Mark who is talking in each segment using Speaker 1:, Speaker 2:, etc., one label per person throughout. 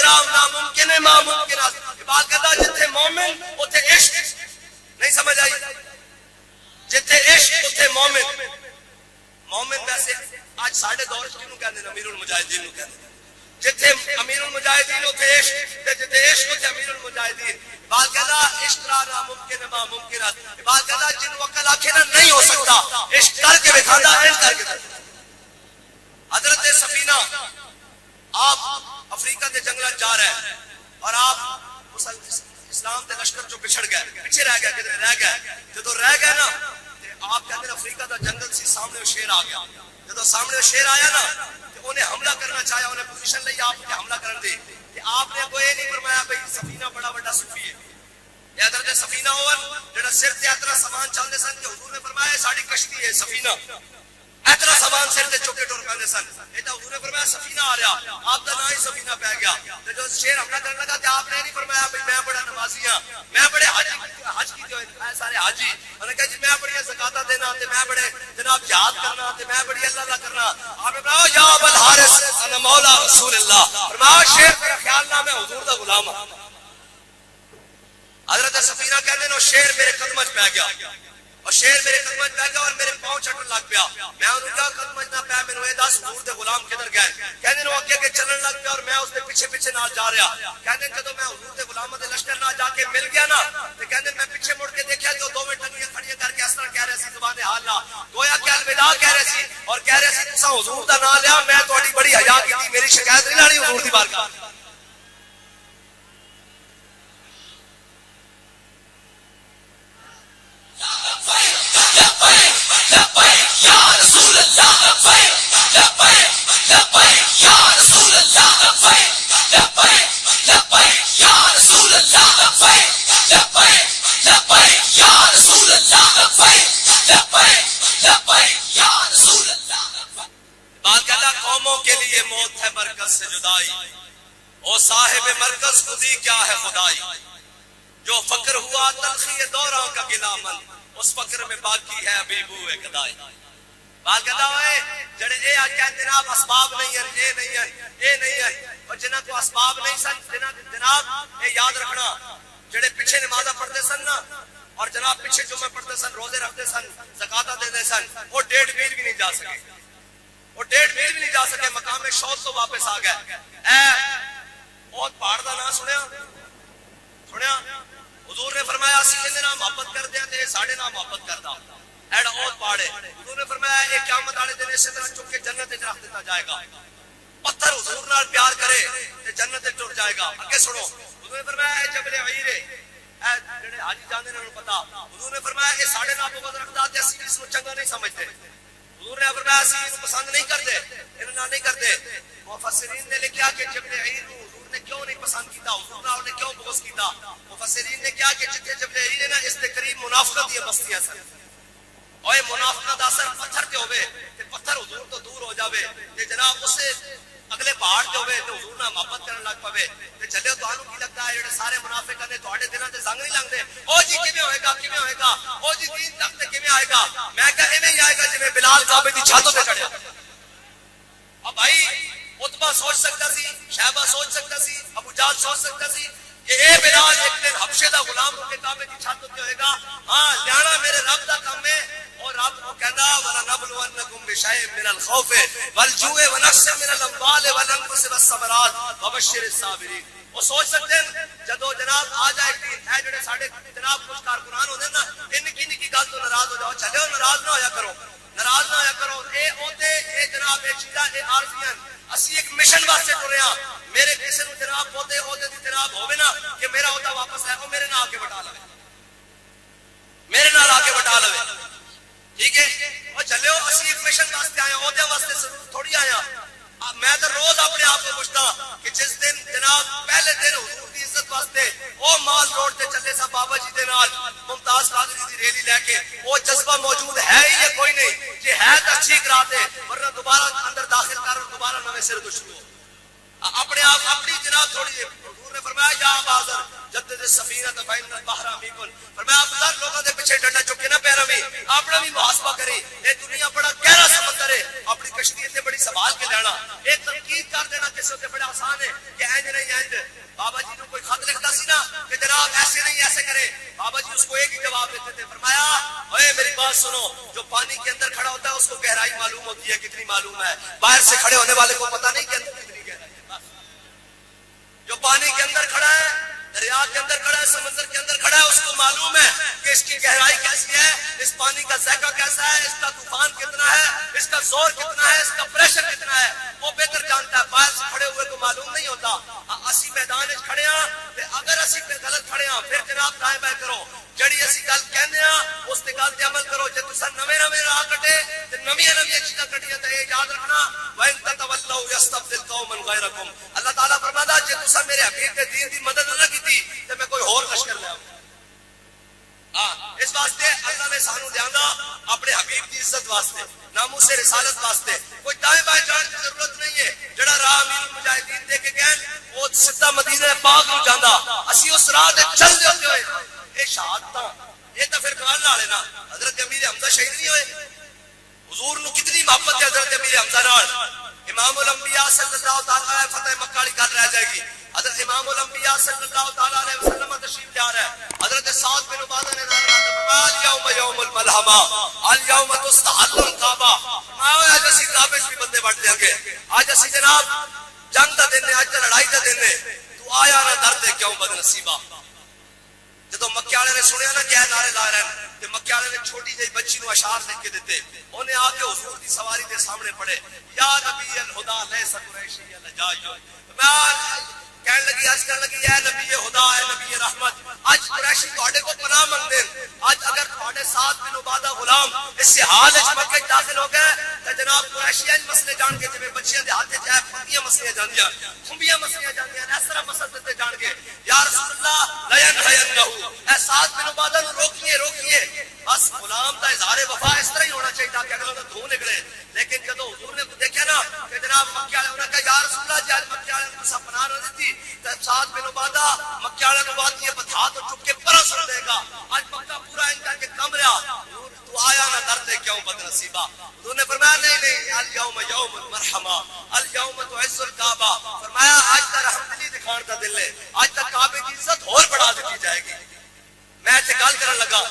Speaker 1: احترام ناممکن ہے ناممکنات. اقبال کہتا جتھے مومن اتھے عشق. نہیں سمجھ آئی؟ جتھے عشق اتھے مومن. مومن ویسے آج ساڑھے دور کنوں کہتے ہیں امیر المجاہدین کہتے ہیں. جتھے امیر المجاہدین اتھے عشق, جتھے عشق اتھے امیر المجاہدین. اقبال کہتا عشق را ناممکن ہے ناممکنات. اقبال کہتا جن وقت آنکھیں نہ نہیں ہو سکتا عشق کر کے دکھاتا عشق کر کے دکھاتا. حضرت سفینہ آپ افریقہ کے جنگلات جا رہے ہیں اور آپ اسلام کے لشکر جو بچھڑ گئے پیچھے رہ گئے کدھر رہ گئے. جدو رہ گئے نا آپ کہتے ہیں افریقہ کا جنگل سی سامنے شیر آ گیا. جدو سامنے شیر آیا نا تو انہیں حملہ کرنا چاہیا, انہیں پوزیشن لئی آپ نے حملہ کرن دی کہ آپ نے کوئی نہیں فرمایا بھئی سفینہ بڑا بڑا صوفی ہے. یہ حضرت سفینہ ہون جڑا سر تے اتنا سامان چلدے سن کہ حضور نے فرمایا ساڈی کشتی ہے سفینہ. اتنا سامان سر تے چکے ٹر پاندے سن. یہ تو حضور نے فرمایا سفینہ آ رہا, آپ کا نام ہی سفینہ پہ گیا. جو شیر حملہ کرنے لگا کہ آپ نے نہیں فرمایا بھئی میں بڑا نمازی ہاں, میں بڑے حج کی جو ہے سارے حاجی. انہوں نے کہا جی میں بڑی زکاتہ دینا تے میں بڑے جناب جہاد کرنا تے میں بڑی اللہ اللہ کرنا. آپ نے فرمایا یا ابا الحارث انا مولا رسول اللہ. فرمایا شیر میرا خیال نہ میں حضور دا غلام ہوں. حضرت سفینہ کہتے ہیں شیر میرے قدموں پہ گیا اور شیر میرے قدموں پہ گیا اور میرے پاؤں چٹن لگ پیا. میں انہوں نے کہا قدموں نہ پیا مینوں اے دس حضور دے غلام کدھر گئے. کہندے نے اگے اگے چلن لگ پیا اور میں اس دے پیچھے پیچھے نال جا رہا. کہندے جدوں میں حضور دے غلاماں دے لشکر نال جا کے مل گیا نا تے کہندے میں پیچھے مڑ کے دیکھیا کہ دو ٹنگیاں کھڑیاں کر کے اس طرح کہہ رہے سی زبان حال لا گویا کہ الوداع کہہ رہے سی اور کہہ رہے سی تساں حضور دا نام لیا میں تہاڈی بڑی حیا کیتی میری شکایت نہیں لانی حضور دی بارگاہ. سے جدائی او صاحب مرکز خودی کیا ہے خدائی. جو فقر ہوا تلخی دوراں کا گلا من اس فقر میں باقی ہے ابھی بوئے گدائی. بات کہتا ہے جڑے اے کہتے جناب اسباب نہیں ہیں اے نہیں ہے اور جنہاں کو اسباب نہیں سن جناب اے یاد رکھنا جڑے پیچھے نمازہ پڑھتے سن نا اور جناب پیچھے جمعہ پڑھتے سن روزے رکھتے سن زکاتہ دیتے سن وہ 1.5 میل بھی نہیں جا سکے. وہ 1.5 میل بھی نہیں جا سکے. مقام شوق تو واپس آ گئے. اے بہت پہاڑ دا نام سنیا حضور نے فرمایا اسی دے نال محبت کر دیا تے ساڈے نال محبت کردا ایڑا بہت پہاڑ ہے. حضور نے فرمایا اے قیامت والے دن اسی طرح چک کے جنت وچ رکھ دیتا جائے گا. پتھر حضور نال پیار کرے تے جنت وچ ٹر جائے گا. اگے سنو حضور نے فرمایا اے جبل عیر ہے اے جڑے حاجی جاندے نے انہاں پتہ. حضور نے فرمایا اے ساڈے نال بغض رکھدا تے اسی اس نو چنگا نہیں سمجھتے. حضور نے فرمایا اسی اس کو پسند نہیں کرتے انہاں نال نہیں کرتے. مفسرین نے لکھا کہ جبل عیر حضور نے کیوں نہیں پسند کیتا, حضور نے کیوں بغض کیتا. مفسرین نے کہا کہ جتنے جبل عیر ہے نا اس دے قریب منافقت دی بستیاں سن اور منافقت دا اثر پتھر تے ہوے تے پتھر حضور تو دور ہو جاوے تے جناب اس اگلے پہاڑ تے ہوے تے حضور نال محبت کرن لگ پوے تے چلے تانوں کی لگدا ہے جڑے سارے منافق نے تواڈے دلاں تے زنگ نہیں لگدے او جی کیویں ہوئے گا او جی دین تک تے کیویں آئے گا. میں کہا ایویں ہی آئے گا جویں بلال کعبے دی چھت تے چڑھیا. اب بھائی عتبہ سوچ سکتا سی, شہبہ سوچ سکتا سی, ابو جہل سوچ سکتا سی کہ اے بلال ایک دن حبشے دا غلام ہو کے کعبے دی چھت تے ہوئے گا. ہاں لیانا میرے رب دا کام ہے اور رب کو کہنا وَلَنَبْلُوَنَّكُمْ بِشَيْءٍ مِّنَ الْخَوْفِ وَالْجُوعِ وَنَقْصٍ مِّنَ الْأَمْوَالِ وَالْأَنفُسِ وَالثَّمَرَاتِ وَبَشِّرِ الصَّابِرِينَ. وہ سوچ سکتے ہیں جدو جناب آ جائے دین اے جڑے ساڈے جناب کچھ کارکنان ہوندے نا ان کی گل تو ناراض ہو جاؤ. چلے ناراض نہ ہویا کرو, ناراض نہ ہویا کرو. اے اوتے اے جناب اے چیزاں اے عارضیاں اسی ایک مشن واسطے ٹرے ہاں. میرے کسی نو جناب پودے عہدے دی جناب ہوے نا کہ میرا عہدہ واپس ہے او میرے نال آ کے بٹا لے, میرے نال آ کے بٹا لے. ٹھیک ہے اور چلو اسی ایک مشن واسطے آیا عہدے واسطے تھوڑی آیا. میں تو روز اپنے آپ کو پوچھتا کہ جس دن جناب پہلے دن حضور دی عزت واسطے او مال روڈ تے چلے سا بابا جی دے نال ممتاز قادری دی ریلی لے کے وہ جذبہ موجود ہے ہی یا کوئی نہیں؟ جی ہے تو اچھی کرا دے ورنہ دوبارہ اندر داخل کر اور دوبارہ نویں سر تو شروع اپنے آپ اپنی جناب تھوڑی. حضور نے فرمایا یا بازر جدد سفینہ فإن البحر عمیق، فرمایا ابذر لوگوں دے پیچھے ڈنڈا چک کے نہ پیرا میں اپنا بھی محاسبہ کرے، یہ دنیا بڑا گہرا سمندر ہے، اپنی کشتی تے بڑی سنبھال کے لینا، ایک تنقید کر دینا کسی تے بڑا آسان ہے کہ اینج نہیں اینج۔ بابا جی نے کوئی خط لکھتا سی نا کہ جناب ایسے نہیں ایسے کرے، بابا جی اس کو ایک ہی جواب دیتے تھے، فرمایا اے میری بات سنو، جو پانی کے اندر کھڑا ہوتا ہے اس کو گہرائی معلوم ہوتی ہے کتنی معلوم ہے، باہر سے کھڑے ہونے والے کو پتہ نہیں کہ اندر کتنی گہرائی ہے۔ جو پانی کے اندر کھڑا ہے، دریا کے اندر کھڑا ہے، سمندر کے اندر کھڑا ہے، اس کو معلوم ہے کہ اس کی گہرائی کیسی ہے، اس پانی کا ذائقہ کیسا ہے، اس کا طوفان کتنا ہے، اس کا زور کتنا ہے، اس کا پریشر کتنا ہے، وہ بہتر جانتا ہے، باہر سے کھڑے ہوئے کو معلوم نہیں ہوتا۔ اسی میدان وچ کھڑے ہاں تے اگر اسی پہ غلط کھڑے ہاں پھر جناب دائیں بائیں کرو، جڑی اسی گل کہنے ہاں اس تے گل تے عمل کرو، جے تساں نویں راہ کٹے تے نویں چیزاں کٹیاں تے یاد رکھنا وَإِن تَتَوَلَّوْا يَسْتَبْدِلْ قَوْمًا غَيْرَكُمْ، اللہ تعالیٰ فرماتا جے تساں میرے حبیب دے دین دی مدد نہ کیتی تے میں کوئی اور لشکر لے آؤں۔ اس واسطے اللہ نے سانو دیاندا اپنے حبیب کی عزت واسطے، ناموس رسالت واسطے کوئی دائیں بائیں جان کی ضرورت نہیں ہے، جڑا راہ امیر المجاہدین دے کے گئے وہ سیدھا مدینہ پاک نو جاندا، اسی اس راہ تے چل جاندے ہوئے اے شہادتاں یہ تو پھر کمال نال ہے نا۔ حضرت امیر حمزہ شہید نہیں ہوئے، حضور نو کتنی محبت ہے حضرت امیر حمزہ نال۔ امام الانبیاء صلی اللہ تعالی علیہ فتح مکہ والی گل رہ جائے گی، حضرت امام الانبیاء صلی اللہ تعالی علیہ وسلم تشریف لے آ رہا ہے، حضرت سعد بن عبادہ نے نعرہ لگایا الیوم یوم الملحمہ الیوم تستحل الکعبہ، آج اسی کعبے بھی بندے بٹ جائیں گے، آج اسی جناب جنگ دا دن ہے، آج لڑائی دا دن ہے، تو آیا نہ درد ہے کیوں بد نصیبہ۔ جدو مکے والے نے سنیا نا کیا نعرے لا رہے ہیں تے مکے والے نے چھوٹی جی بچی نو اشعار لکھ کے دیتے، انہیں آ کے حضور دی سواری دے سامنے پڑھے یا نبی الہدا لیس قریشی لجائی، میں کہنے لگی عرض کرنے لگی اے نبی خدا اے نبی رحمت، آج قریشی تواڈے کو پناہ منگدے، آج اگر تواڈے ساتھ بن عبادہ غلام اس حال وچ مکے داخل ہو گئے تے جناب قریشی اج مسئلے جان کے جویں بچیاں دے ہاتھ وچ پھٹیاں مسئلے جاندیاں کھمبیاں مسئلے جاندیاں اس طرح مسئلے تے جان کے یا رسول اللہ لینحینہ، اے ساتھ بن عبادہ نو روکیے روکیے، بس غلام دا اظہار وفا اس طرح ہی ہونا چاہیے تاکہ اگلا دا دھو نکلے۔ لیکن جدو حضور نے دیکھا نا کہ جناب مکے والے انہوں نے کہا یا رسول اللہ جی مکے والے نے پناہ نہ دیتی تے سعد بن عبادہ مکے والے نو بات یہ بتا تو چپ کے پرا سن دے گا، آج مکہ پورا ان کر کے کم رہا، تو آیا نہ درد ہے کیوں بد نصیبہ۔ حضور نے فرمایا نہیں نہیں الیوم یوم المرحمہ الیوم تعز الکعبہ، فرمایا آج تا رحمت دلی دکھان دا دل ہے، آج تک کعبے کی عزت اور بڑھا دی جائے گی۔ میں تے گل کرن لگا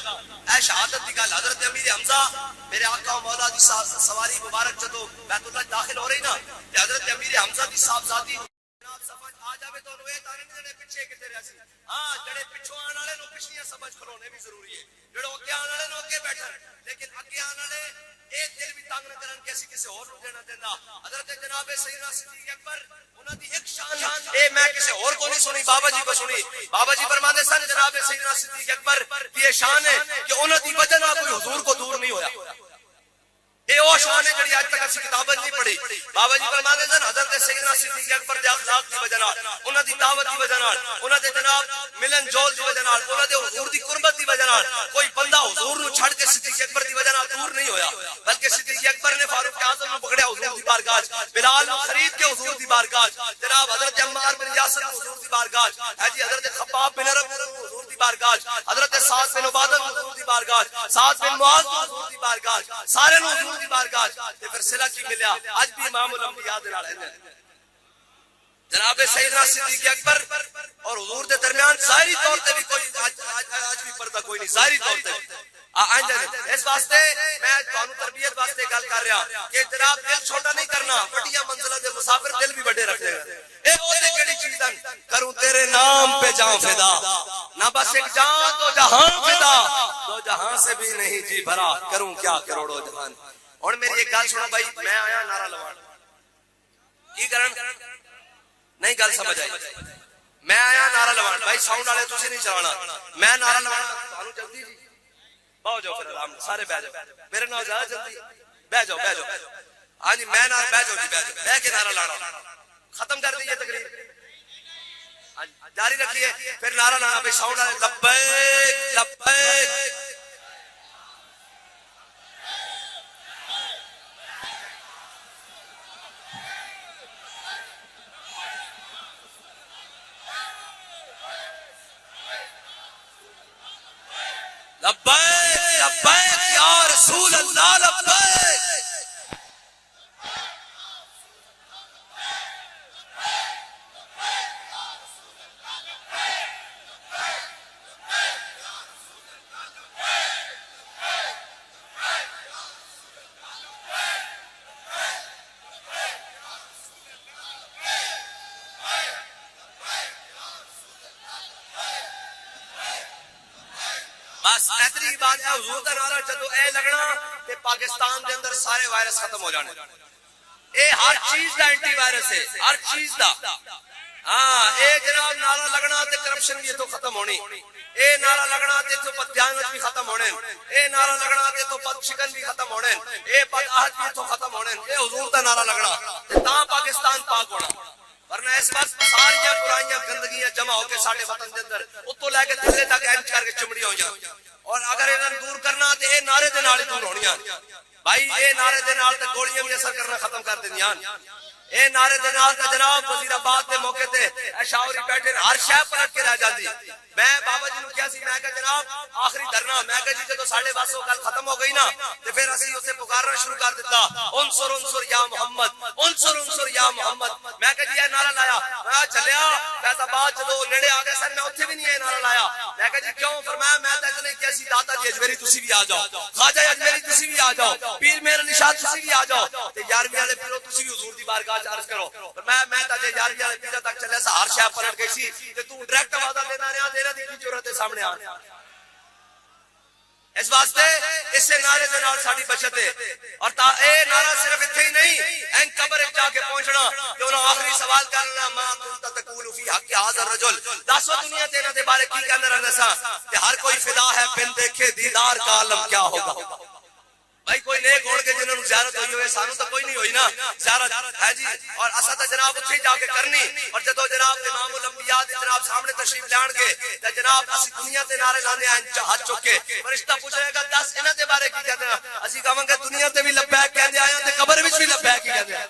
Speaker 1: اے شہادت دی گل، حضرت امیر حمزہ میرے آقا و مولا دی سواری مبارک جدو بیت اللہ داخل ہو رہی نا تے حضرت امیر حمزہ دی صاحبزادی جناب سمجھ آ جاوے تو انہوں یہ تانے نہیں پیچھے کتے رہ سی، ہاں جڑے پچھوں آنے والے نو پچھلیاں سمجھ کھلونے بھی ضروری ہے، جڑے اگے آنے والے نو اگے بیٹھن، لیکن اگے آنے والے اے دل بھی تنگ نہ کرن کہ اسی کسی اور نو دینا دینا۔ حضرت جناب سیدنا صدیق اکبر انہاں دی ایک شان اے میں کسی اور کو نہیں سنی، بابا جی کو سنی، بابا جی فرماندے سن جناب سیدنا صدیق اکبر کی یہ شان ہے کہ انہاں دی وجہ نال کوئی حضور کو دور نہیں ہویا، اے او شان ہے جڑی اج تک اسی کتاباں نہیں پڑھی۔ بابا جی فرماندے سن حضرت سیدنا صدیق اکبر دے اخلاق دی وجہ نال، انہاں دی دعوت دی وجہ نال، انہاں دے جناب ملن جول دی وجہ نال، انہاں دے حضور دی قربت دی وجہ نال کوئی بندہ حضور نو چھڑ کے صدیق اکبر دی وجہ نال دور نہیں ہویا، بلکہ صدیق اکبر نے فاروق اعظم نو پکڑیا حضور دی بارگاہ، بلال نو خرید کے حضور دی بارگاہ، جناب حضرت عمار بن یاسر حضور دی بارگاہ، ہے جی حضرت خباب بن عرب حضور دی بارگاہ، حضرت سعد بن عبادہ حضور دی بارگاہ، سعد بن معاذ حضور دی بارگاہ، سارے نو حضور دی بارگاہ تے پھر صلہ کی ملیا۔ اج بھی امام الانبیاء دے نال ہیں جناب سیدنا صدیق اکبر اور حضور دے درمیان ظاہری طور تے بھی کوئی آج بھی پردہ کوئی نہیں، ظاہری طور تے اس واسطے میں تانوں تربیت واسطے گل کر رہا کہ جناب دل چھوٹا نہیں کرنا، بڑیاں منزلوں دے مسافر دل بھی بڑے رکھتے ہیں۔ اے او تے کیڑی چیز ہے کروں تیرے نام پہ جاؤں فدا، نہ بس ایک جان تو جہان فدا، تو جہاں سے بھی نہیں جی بھرا، کروں کیا کروڑوں جہان۔ اور میری ایک گل سنو بھائی، میں آیا نعرہ لوان کی کرن نہیں گل سمجھ آئی، میں آیا نعرہ لوان، بھائی ساؤنڈ والے تسی نہیں چلانا، میں نعرہ لوان تانوں جلدی جی باؤ جاؤ پھر آرام سارے بیٹھ جاؤ، میرے نال زیادہ جلدی بیٹھ جاؤ بیٹھ جاؤ، ہاں جی میں نعرہ بیٹھ جاؤ جی بیٹھ جاؤ، بیٹھ کے نعرہ لانا ختم کر دیجیے تقریر جاری رکھیے، پھر نعرہ لانا بھائی ساؤنڈ والے لبیک لبیک۔ بس اتنی بات ہے حضور دا نعرہ جدو اے لگنا تے پاکستان دے اندر سارے وائرس ختم ہو جانے. اے ہر چیز دا اینٹی وائرس ہے, ہر چیز دا. ہاں اے جناب نعرہ لگنا تے کرپشن بھی تو ختم ہونی, اے نعرہ لگنا تے تو بددیانت بھی ختم ہونے, اے نعرہ لگنا تے تو بد شکن بھی ختم ہونے, اے بد عہد بھی تو ختم ہونے. اے حضور دا نعرہ لگنا تے تاں پاکستان پاک ہونا. ورنہ اس وقت ساریاں برائیاں گندگیاں جمع ہو کے ساڈے وطن دے اندر اتوں لے کے تھلے تک اینچ کر کے چمڑی ہو جان. اور اگر انہاں دور کرنا تے اے نعرے دے نال ہی دور ہونیاں بھائی. اے نعرے دے نال تے گولیاں بھی اثر کرنا ختم کر دیندیاں. اے نعرے دے نال تے جناب وزیر آباد دے موقع تے اشاوری بیٹھے ہر شے پلٹ کے رہ جاندی. میں بابا جی نو کہیا سی, میں کہ جناب آخری دھرنا, میں کہ جی جدوں ساڈے واسو گل ختم ہو گئی نا تے پھر اسی اسے پکارنا شروع کر دیتا, انصر انصر یا محمد, انصر انصر یا محمد. میں کہ جی یہ نعرہ لایا, میں چلیا فیض آباد جدوں نیڑے آ گئے سن میں اوتھے بھی نہیں یہ نعرہ لایا. میں کہ جی کیوں؟ فرمایا میں تے اتنے کہ سی داتا جی اجمیری تسی بھی آ جاؤ, خواجہ اجمیری تسی بھی آ جاؤ, پیر میرا نشاد تسی بھی آ جاؤ تے 11ویں والے پیرو تسی بھی حضور دی بارگاہ چ عرض کرو. میں تے 11ویں والے پیرا تک چلے سا, ہر شے پلٹ گئی سی تے تو ڈائریکٹ وعدہ دینا رہیا, تیرا دی کی ضرورت ہے سامنے آ. اس واسطے اس سے نعرے دے نال ساڈی بچت ہے. اور تا اے نعرہ صرف اتھے ہی نہیں, این قبر وچ جا کے پہنچنا کہ انہاں آخری سوال کرنا, ما كنت تقول في حق هذا الرجل, دسو دنیا تے انہاں دے بارے کی کہنا رہنا سا کہ ہر کوئی فدا ہے بن دیکھے دیدار کا عالم کیا ہوگا. بھائی کوئی نیک ہون کے جنہوں زیارت ہوئی ہوئے, سانو تو کوئی نہیں ہوئی نا زیارت ہے جی. اور اسا تو جناب اتھے جا کے کرنی. اور جدو جناب امام الانبیاء دے جناب سامنے تشریف لان گے تے جناب اسی دنیا تے نعرے لانے ہیں ہاتھ چک کے, فرشتہ پوچھے گا دس انہاں دے بارے کی کہتے ہیں, اسی کہاں گے دنیا تے بھی لبیک کہندے آیا تے قبر وچ بھی لبیک ہی کہندے آیا.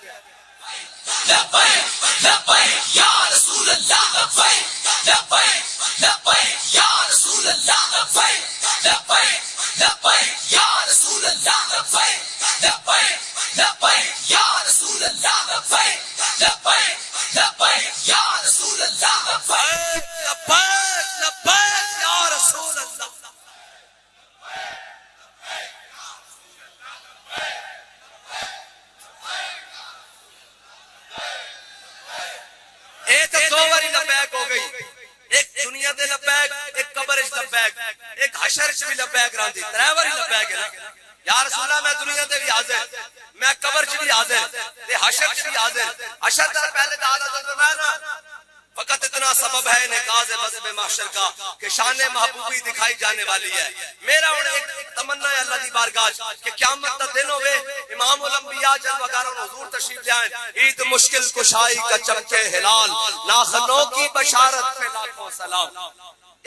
Speaker 1: لبیک لبیک یا رسول اللہ, لبیک لبیک لبیک یا رسول اللہ, لبیک لبیک لبیک یا رسول اللہ, لبیک لبیک لبیک یا رسول اللہ, لبیک لبیک لبیک یا رسول اللہ, لبیک لبیک لبیک یا رسول اللہ. اے تو دو باری لبیک ہو گئی, ایک دنیا دے لبیک, ایک قبر وچ لبیک, ایک حشر وچ بھی لبیک راندی, ترے باری لبیک ہے نا. یا رسول اللہ میں دنیا تے بھی حاضر, میں قبر وچ بھی حاضر تے حشر وچ بھی حاضر. حشر تے پہلے تعالی نے فرمایا نا فقط اتنا سبب ہے نکاز مذہب محشر کا کہ شان محبوبی دکھائی جانے والی ہے. میرا ہن ایک تمنا ہے اللہ دی بارگاہ کہ قیامت کا دن ہوے, امام الانبیاء جلوہ حضور تشریف لائیں, عید مشکل کشائی کا چمکے ہلال, ناخنوں کی بشارت پہ لاکھوں سلام.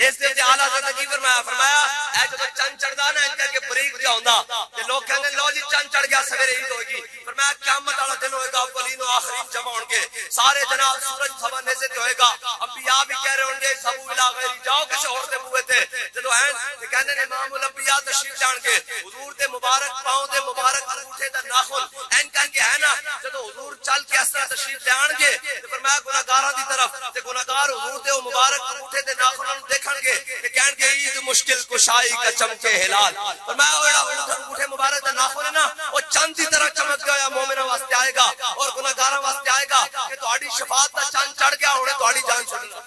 Speaker 1: اس دے اعلیٰ حضرت کی فرمایا اے جدوں چند چڑھدا نا ان کے بریک جا ہوندا تے لوگ کہندے لو جی چند چڑھ گیا سویرے عید ہوئے گی. فرمایا قیامت والا دن ہوئے گا, اولین و آخرین جمع ہون گے سارے, جناب سورج سوا نیزے تے ہوئے گا, انبیاء بھی کہہ رہے ہوں گے سبو الی غیر, جاؤ کسے اور دے بوئے تے جدوں ہیں تے کہندے نے امام الانبیاء تشریف جان گے, حضور دے مبارک پاؤں دے مبارک انگوٹھے دا ناخن این کہن کے ہے نا جدوں حضور چل کے اس طرح تشریف لے آن گے تے فرمایا گناہگاراں دی طرف تے گناہگار حضور دے مبارک انگوٹھے دے ناخناں نوں دیکھن گے کہ کہن گے عید مشکل کشائی کا چمکے ہلال. فرمایا وہ انگوٹھے مبارک دا ناخن ہے نا وہ چاند دی طرح چمک گیا مومناں واسطے آئے گا اور گناہگاراں واسطے آئے گا کہ تہاڈی شفاعت دا چاند چڑھ گیا ہونے تہاڈی جان چھڑنا.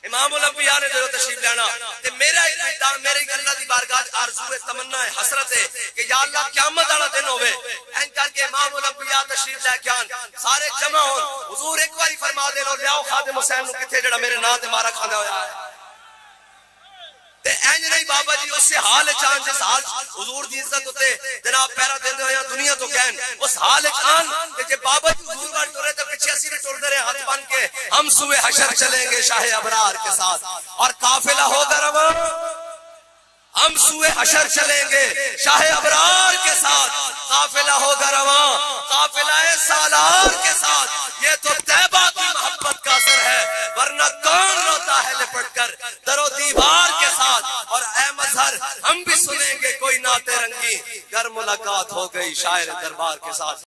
Speaker 1: امام الانبیاء نے جو تشریف لانا تے میرا میری اللہ دی بارگاہ آرزو ہے, تمنا ہے, حسرت ہے کہ یا اللہ قیامت والا دن ہوے این کر کے امام الانبیاء تشریف لے کے آن سارے جمع ہون, حضور ایک باری فرما دے لو لیاؤ خادم حسین نو کتے جڑا میرے نام تے مارا کھاندا ہویا ہے. تے اینج نہیں بابا جی اس سے حال چان جس حال حضور دی عزت ہوتے جناب پیرا دیندے ہویا دنیا تو کہن اس حال چان کہ جے بابا جی حضور وال ٹرے تے پیچھے اسی بھی ٹر دے رہے ہاتھ بن کے, ہم سوئے حشر چلیں گے شاہ ابرار کے ساتھ اور قافلہ ہوگا رواں, ہم سوئے حشر چلیں گے شاہ ابرار کے ساتھ, قافلہ ہوگا رواں قافلہ سالار کے ساتھ. یہ تو طیبہ کی محبت کا اثر ہے, ورنہ کون روتا ہے لپٹ کر در و دیوار کے ساتھ. اور اے مظہر ہم بھی سنیں گے کوئی نعت رنگی گر ملاقات ہو گئی شاعر دربار کے ساتھ.